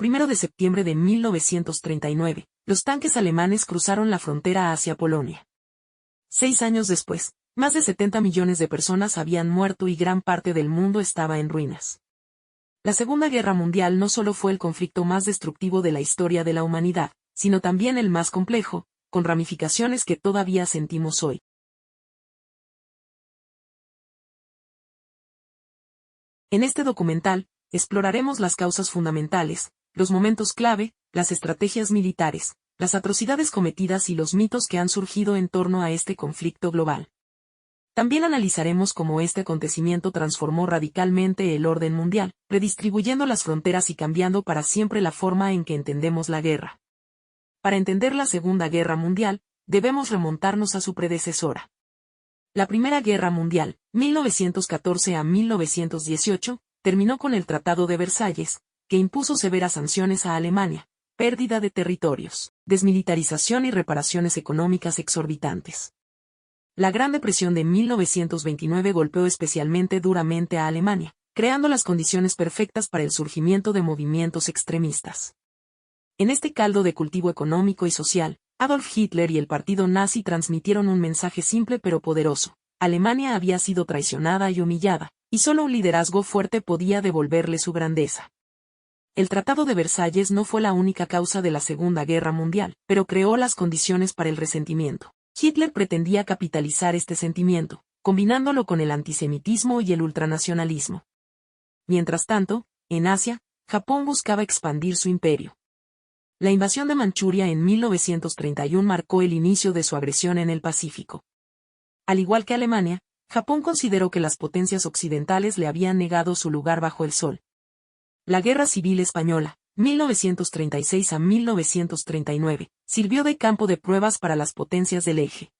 1 de septiembre de 1939, los tanques alemanes cruzaron la frontera hacia Polonia. 6 años después, más de 70 millones de personas habían muerto y gran parte del mundo estaba en ruinas. La Segunda Guerra Mundial no solo fue el conflicto más destructivo de la historia de la humanidad, sino también el más complejo, con ramificaciones que todavía sentimos hoy. En este documental, exploraremos las causas fundamentales, los momentos clave, las estrategias militares, las atrocidades cometidas y los mitos que han surgido en torno a este conflicto global. También analizaremos cómo este acontecimiento transformó radicalmente el orden mundial, redistribuyendo las fronteras y cambiando para siempre la forma en que entendemos la guerra. Para entender la Segunda Guerra Mundial, debemos remontarnos a su predecesora. La Primera Guerra Mundial, 1914 a 1918, terminó con el Tratado de Versalles, que impuso severas sanciones a Alemania, pérdida de territorios, desmilitarización y reparaciones económicas exorbitantes. La Gran Depresión de 1929 golpeó especialmente duramente a Alemania, creando las condiciones perfectas para el surgimiento de movimientos extremistas. En este caldo de cultivo económico y social, Adolf Hitler y el partido nazi transmitieron un mensaje simple pero poderoso: Alemania había sido traicionada y humillada, y solo un liderazgo fuerte podía devolverle su grandeza. El Tratado de Versalles no fue la única causa de la Segunda Guerra Mundial, pero creó las condiciones para el resentimiento. Hitler pretendía capitalizar este sentimiento, combinándolo con el antisemitismo y el ultranacionalismo. Mientras tanto, en Asia, Japón buscaba expandir su imperio. La invasión de Manchuria en 1931 marcó el inicio de su agresión en el Pacífico. Al igual que Alemania, Japón consideró que las potencias occidentales le habían negado su lugar bajo el sol. La Guerra Civil Española, 1936 a 1939, sirvió de campo de pruebas para las potencias del eje.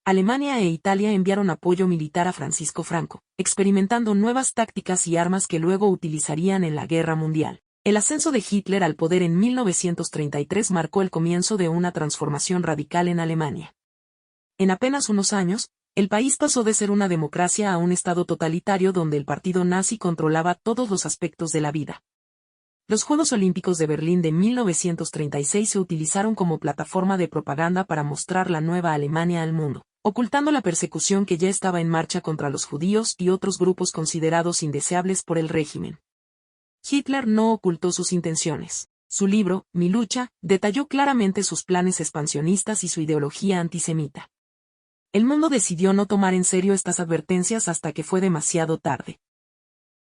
Alemania e Italia enviaron apoyo militar a Francisco Franco, experimentando nuevas tácticas y armas que luego utilizarían en la Guerra Mundial. El ascenso de Hitler al poder en 1933 marcó el comienzo de una transformación radical en Alemania. En apenas unos años, el país pasó de ser una democracia a un estado totalitario donde el partido nazi controlaba todos los aspectos de la vida. Los Juegos Olímpicos de Berlín de 1936 se utilizaron como plataforma de propaganda para mostrar la nueva Alemania al mundo, ocultando la persecución que ya estaba en marcha contra los judíos y otros grupos considerados indeseables por el régimen. Hitler no ocultó sus intenciones. Su libro, Mi lucha, detalló claramente sus planes expansionistas y su ideología antisemita. El mundo decidió no tomar en serio estas advertencias hasta que fue demasiado tarde.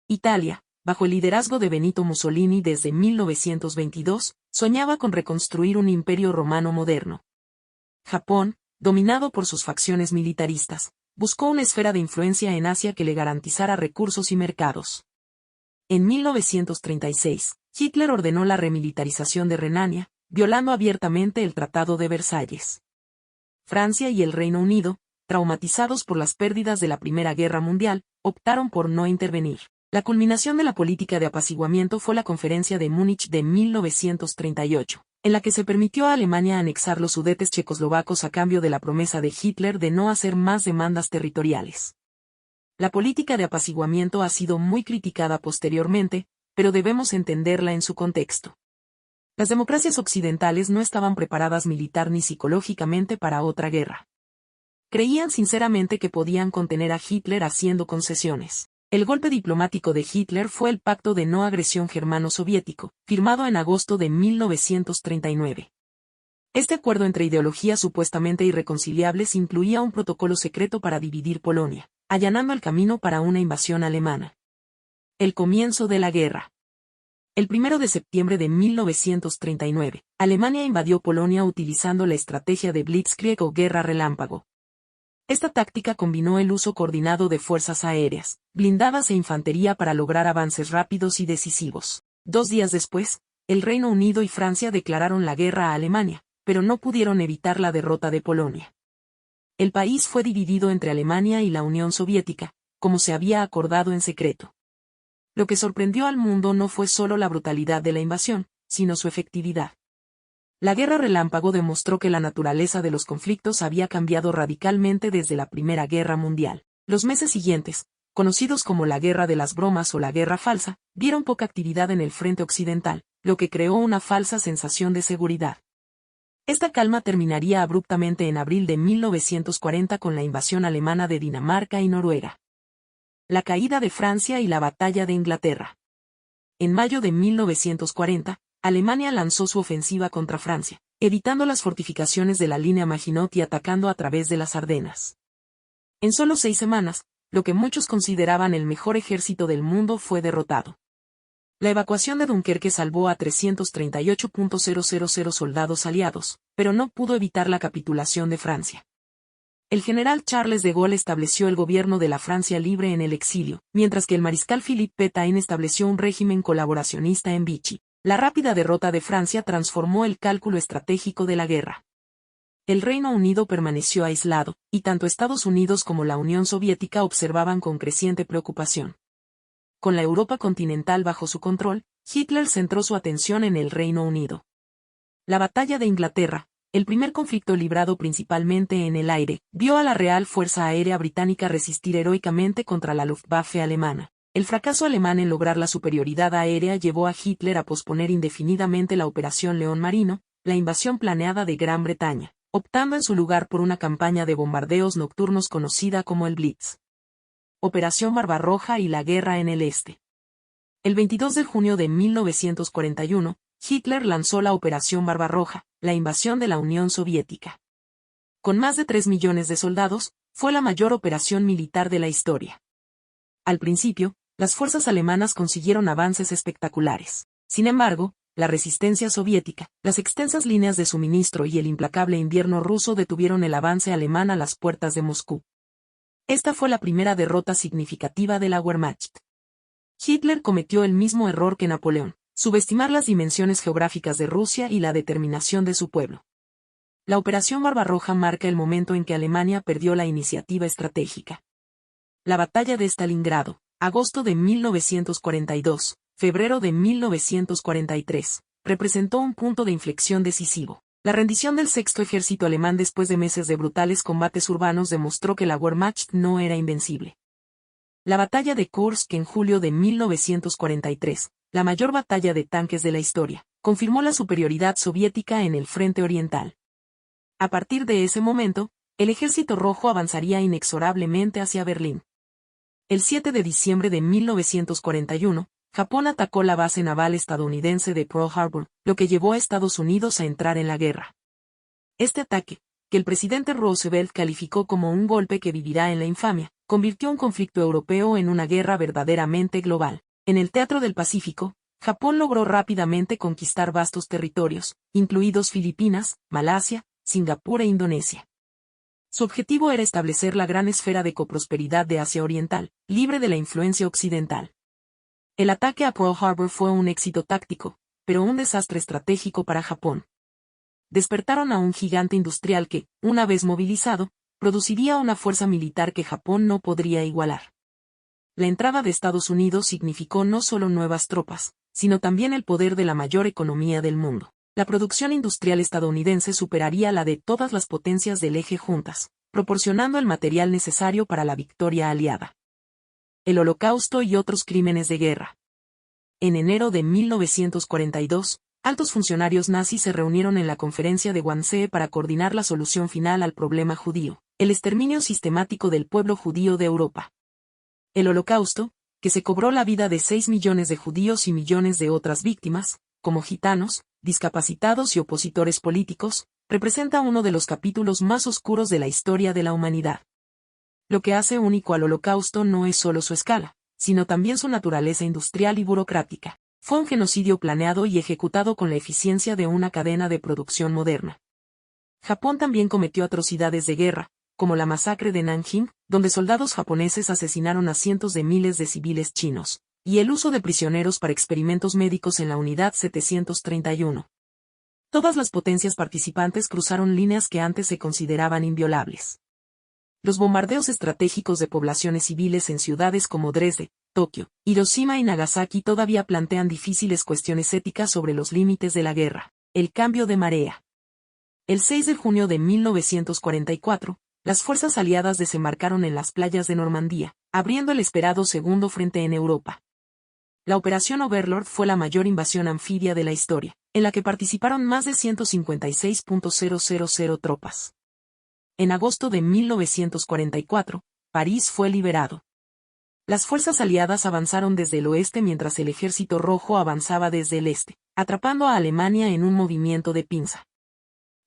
Italia, bajo el liderazgo de Benito Mussolini desde 1922, soñaba con reconstruir un imperio romano moderno. Japón, dominado por sus facciones militaristas, buscó una esfera de influencia en Asia que le garantizara recursos y mercados. En 1936, Hitler ordenó la remilitarización de Renania, violando abiertamente el Tratado de Versalles. Francia y el Reino Unido, traumatizados por las pérdidas de la Primera Guerra Mundial, optaron por no intervenir. La culminación de la política de apaciguamiento fue la Conferencia de Múnich de 1938, en la que se permitió a Alemania anexar los Sudetes checoslovacos a cambio de la promesa de Hitler de no hacer más demandas territoriales. La política de apaciguamiento ha sido muy criticada posteriormente, pero debemos entenderla en su contexto. Las democracias occidentales no estaban preparadas militar ni psicológicamente para otra guerra. Creían sinceramente que podían contener a Hitler haciendo concesiones. El golpe diplomático de Hitler fue el Pacto de No Agresión Germano-Soviético, firmado en agosto de 1939. Este acuerdo entre ideologías supuestamente irreconciliables incluía un protocolo secreto para dividir Polonia, allanando el camino para una invasión alemana. El comienzo de la guerra. El 1 de septiembre de 1939, Alemania invadió Polonia utilizando la estrategia de Blitzkrieg o guerra relámpago. Esta táctica combinó el uso coordinado de fuerzas aéreas, blindadas e infantería para lograr avances rápidos y decisivos. 2 días después, el Reino Unido y Francia declararon la guerra a Alemania, pero no pudieron evitar la derrota de Polonia. El país fue dividido entre Alemania y la Unión Soviética, como se había acordado en secreto. Lo que sorprendió al mundo no fue solo la brutalidad de la invasión, sino su efectividad. La guerra relámpago demostró que la naturaleza de los conflictos había cambiado radicalmente desde la Primera Guerra Mundial. Los meses siguientes, conocidos como la Guerra de las Bromas o la Guerra Falsa, vieron poca actividad en el frente occidental, lo que creó una falsa sensación de seguridad. Esta calma terminaría abruptamente en abril de 1940 con la invasión alemana de Dinamarca y Noruega. La caída de Francia y la batalla de Inglaterra. En mayo de 1940, Alemania lanzó su ofensiva contra Francia, evitando las fortificaciones de la línea Maginot y atacando a través de las Ardenas. En solo 6 semanas, lo que muchos consideraban el mejor ejército del mundo fue derrotado. La evacuación de Dunkerque salvó a 338.000 soldados aliados, pero no pudo evitar la capitulación de Francia. El general Charles de Gaulle estableció el gobierno de la Francia libre en el exilio, mientras que el mariscal Philippe Pétain estableció un régimen colaboracionista en Vichy. La rápida derrota de Francia transformó el cálculo estratégico de la guerra. El Reino Unido permaneció aislado, y tanto Estados Unidos como la Unión Soviética observaban con creciente preocupación. Con la Europa continental bajo su control, Hitler centró su atención en el Reino Unido. La batalla de Inglaterra, el primer conflicto librado principalmente en el aire, vio a la Real Fuerza Aérea Británica resistir heroicamente contra la Luftwaffe alemana. El fracaso alemán en lograr la superioridad aérea llevó a Hitler a posponer indefinidamente la Operación León Marino, la invasión planeada de Gran Bretaña, optando en su lugar por una campaña de bombardeos nocturnos conocida como el Blitz. Operación Barbarroja y la Guerra en el Este. El 22 de junio de 1941, Hitler lanzó la Operación Barbarroja, la invasión de la Unión Soviética. Con más de 3 millones de soldados, fue la mayor operación militar de la historia. Al principio, las fuerzas alemanas consiguieron avances espectaculares. Sin embargo, la resistencia soviética, las extensas líneas de suministro y el implacable invierno ruso detuvieron el avance alemán a las puertas de Moscú. Esta fue la primera derrota significativa de la Wehrmacht. Hitler cometió el mismo error que Napoleón, subestimar las dimensiones geográficas de Rusia y la determinación de su pueblo. La Operación Barbarroja marca el momento en que Alemania perdió la iniciativa estratégica. La batalla de Stalingrado, agosto de 1942, febrero de 1943, representó un punto de inflexión decisivo. La rendición del Sexto Ejército Alemán después de meses de brutales combates urbanos demostró que la Wehrmacht no era invencible. La batalla de Kursk en julio de 1943, la mayor batalla de tanques de la historia, confirmó la superioridad soviética en el frente oriental. A partir de ese momento, el Ejército Rojo avanzaría inexorablemente hacia Berlín. El 7 de diciembre de 1941, Japón atacó la base naval estadounidense de Pearl Harbor, lo que llevó a Estados Unidos a entrar en la guerra. Este ataque, que el presidente Roosevelt calificó como un golpe que vivirá en la infamia, convirtió un conflicto europeo en una guerra verdaderamente global. En el teatro del Pacífico, Japón logró rápidamente conquistar vastos territorios, incluidos Filipinas, Malasia, Singapur e Indonesia. Su objetivo era establecer la gran esfera de coprosperidad de Asia Oriental, libre de la influencia occidental. El ataque a Pearl Harbor fue un éxito táctico, pero un desastre estratégico para Japón. Despertaron a un gigante industrial que, una vez movilizado, produciría una fuerza militar que Japón no podría igualar. La entrada de Estados Unidos significó no solo nuevas tropas, sino también el poder de la mayor economía del mundo. La producción industrial estadounidense superaría la de todas las potencias del eje juntas, proporcionando el material necesario para la victoria aliada. El Holocausto y otros crímenes de guerra. En enero de 1942, altos funcionarios nazis se reunieron en la conferencia de Wannsee para coordinar la solución final al problema judío, el exterminio sistemático del pueblo judío de Europa. El Holocausto, que se cobró la vida de 6 millones de judíos y millones de otras víctimas, como gitanos, discapacitados y opositores políticos, representa uno de los capítulos más oscuros de la historia de la humanidad. Lo que hace único al Holocausto no es solo su escala, sino también su naturaleza industrial y burocrática. Fue un genocidio planeado y ejecutado con la eficiencia de una cadena de producción moderna. Japón también cometió atrocidades de guerra, como la masacre de Nanjing, donde soldados japoneses asesinaron a cientos de miles de civiles chinos, y el uso de prisioneros para experimentos médicos en la Unidad 731. Todas las potencias participantes cruzaron líneas que antes se consideraban inviolables. Los bombardeos estratégicos de poblaciones civiles en ciudades como Dresde, Tokio, Hiroshima y Nagasaki todavía plantean difíciles cuestiones éticas sobre los límites de la guerra. El cambio de marea. El 6 de junio de 1944, las fuerzas aliadas desembarcaron en las playas de Normandía, abriendo el esperado segundo frente en Europa. La Operación Overlord fue la mayor invasión anfibia de la historia, en la que participaron más de 156.000 tropas. En agosto de 1944, París fue liberado. Las fuerzas aliadas avanzaron desde el oeste mientras el Ejército Rojo avanzaba desde el este, atrapando a Alemania en un movimiento de pinza.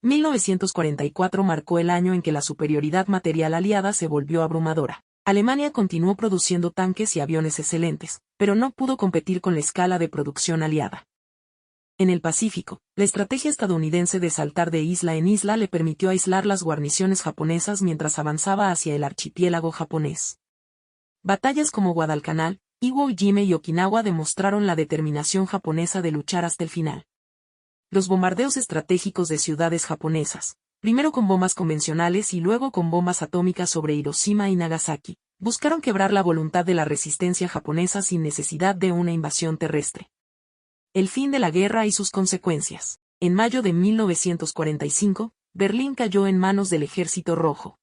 1944 marcó el año en que la superioridad material aliada se volvió abrumadora. Alemania continuó produciendo tanques y aviones excelentes, pero no pudo competir con la escala de producción aliada. En el Pacífico, la estrategia estadounidense de saltar de isla en isla le permitió aislar las guarniciones japonesas mientras avanzaba hacia el archipiélago japonés. Batallas como Guadalcanal, Iwo Jime y Okinawa demostraron la determinación japonesa de luchar hasta el final. Los bombardeos estratégicos de ciudades japonesas, primero con bombas convencionales y luego con bombas atómicas sobre Hiroshima y Nagasaki, buscaron quebrar la voluntad de la resistencia japonesa sin necesidad de una invasión terrestre. El fin de la guerra y sus consecuencias. En mayo de 1945, Berlín cayó en manos del Ejército Rojo.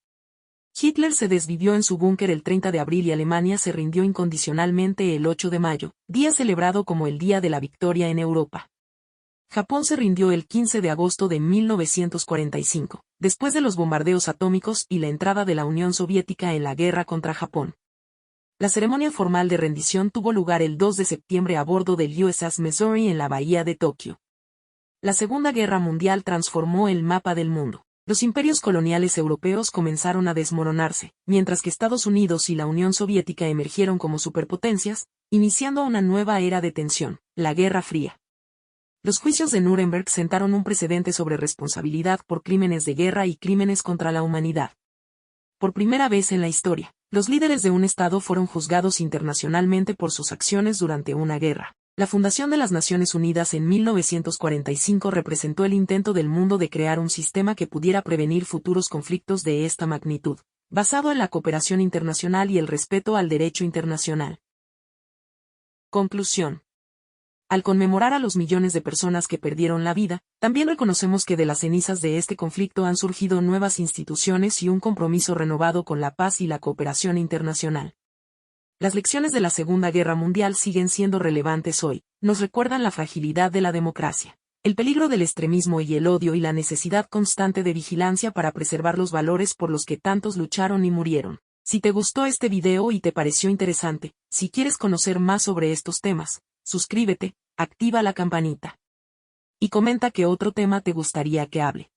Hitler se desvivió en su búnker el 30 de abril y Alemania se rindió incondicionalmente el 8 de mayo, día celebrado como el Día de la Victoria en Europa. Japón se rindió el 15 de agosto de 1945, después de los bombardeos atómicos y la entrada de la Unión Soviética en la guerra contra Japón. La ceremonia formal de rendición tuvo lugar el 2 de septiembre a bordo del USS Missouri en la bahía de Tokio. La Segunda Guerra Mundial transformó el mapa del mundo. Los imperios coloniales europeos comenzaron a desmoronarse, mientras que Estados Unidos y la Unión Soviética emergieron como superpotencias, iniciando una nueva era de tensión, la Guerra Fría. Los juicios de Nuremberg sentaron un precedente sobre responsabilidad por crímenes de guerra y crímenes contra la humanidad. Por primera vez en la historia, los líderes de un Estado fueron juzgados internacionalmente por sus acciones durante una guerra. La fundación de las Naciones Unidas en 1945 representó el intento del mundo de crear un sistema que pudiera prevenir futuros conflictos de esta magnitud, basado en la cooperación internacional y el respeto al derecho internacional. Conclusión. Al conmemorar a los millones de personas que perdieron la vida, también reconocemos que de las cenizas de este conflicto han surgido nuevas instituciones y un compromiso renovado con la paz y la cooperación internacional. Las lecciones de la Segunda Guerra Mundial siguen siendo relevantes hoy, nos recuerdan la fragilidad de la democracia, el peligro del extremismo y el odio y la necesidad constante de vigilancia para preservar los valores por los que tantos lucharon y murieron. Si te gustó este video y te pareció interesante, si quieres conocer más sobre estos temas, suscríbete, activa la campanita y comenta qué otro tema te gustaría que hable.